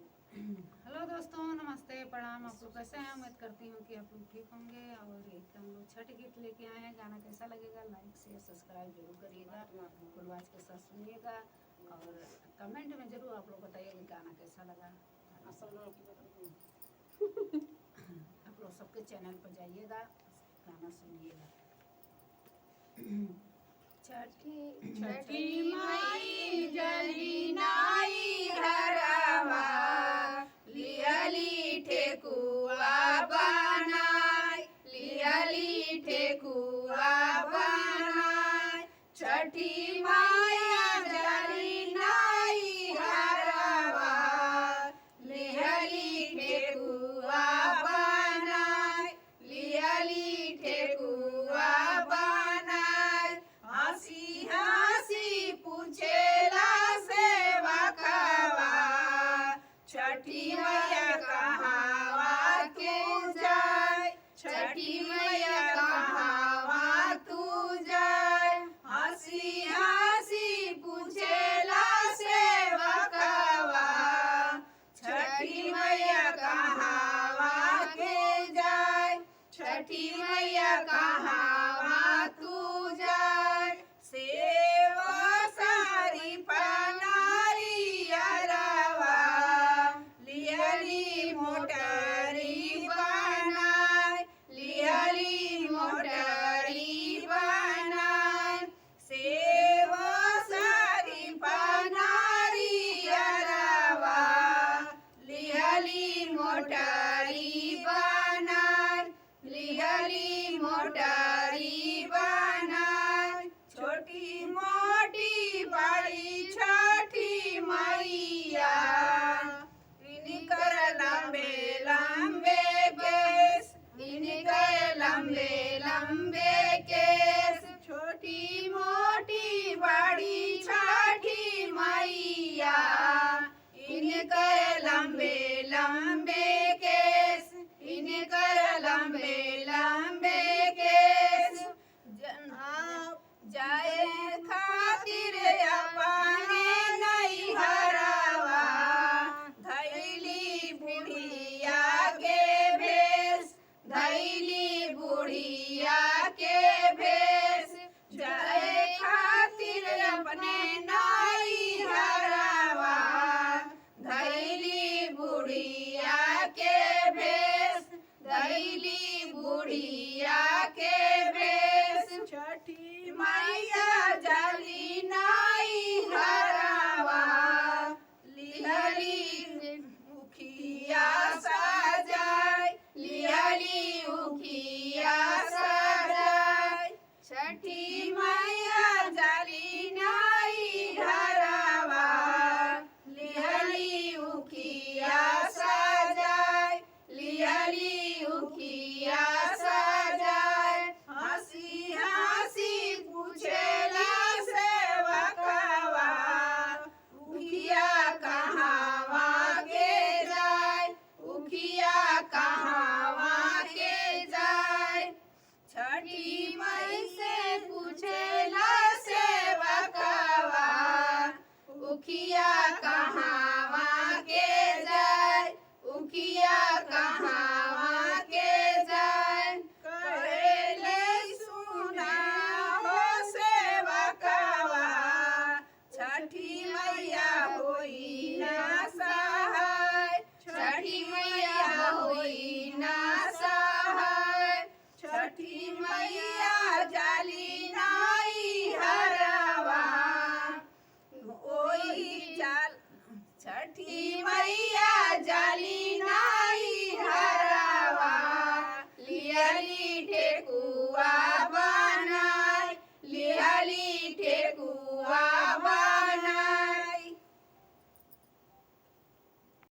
Hello दोस्तों, नमस्ते, प्रणाम। आप लोग कैसे हैं? उम्मीद करती हूँ कि आप लोग ठीक होंगे। और एक हम लोग छठ गीत लेके आए हैं। गाना कैसा लगेगा? लाइक शेयर सब्सक्राइब जरूर करिएगा, फुल आवाज के साथ सुनिएगा और कमेंट में जरूर आप लोग बताइए कि गाना कैसा लगा। आप लोग सबके चैनल पर जाइएगा, गाना सुनिएगा। छठी माई जली नाई हरवा लियली ठेकुआ बनाय लियली ठेकुआ बनाय छठी माया जली नाई हरवा लियली ठेकुआ बनाय लियली ठेकुआ बनाय हंसी हंसी पूछेला सेवा खावा छठी मैया कहावा तू जाय छठी मैया कहावा तू जाय हंसी हंसी पूछेला सेवा खावा छठी मैया कहावा के जाय छठी मैया कहावा तू जाय सेवा सारी पनारी अरवा लियली मोटरी बनाय लियली मोटरी बनाय सेवा सारी पनारी अरवा लियली मोटरी बनाय लियली मोटरी बनाय छोटी मोटी बड़ी छठी मैया इनकर लंबे लंबे केस इनकर लंबे लंबे केस छोटी मोटी बड़ी छठी मैया इनकर लंबे लंबे केस इनकर लंबे लंबे केस जाए खातिर अपने नहीं हरावा धैली बुढ़िया के भेष धैली बुढ़िया के भेष जाए खातिर अपने नहीं हरावा धैली बुढ़िया के भेष धैली बुढ़िया के भेष छठी मैया जली नाई हरावा लिहली उखिया सजाय लिहली उखिया सजाय छठी मैया जली नाई हरावा लिहली उखिया सजाय लिहली उखिया सजाय हंसी हंसी पूछेला सेवा खावा उखिया कहावा के जाय उखिया कहावा के जाय छठी मई से पूछेला सेवा खावा उखिया कहावा के जाय उखिया कहावा के जाय कहेले सुना हो सेवा कावा छठी मैया होई ना सहाय छठी मैया होई ना सहाय छठी मैया जाली नाई हरावा ओई जाल छठी मैया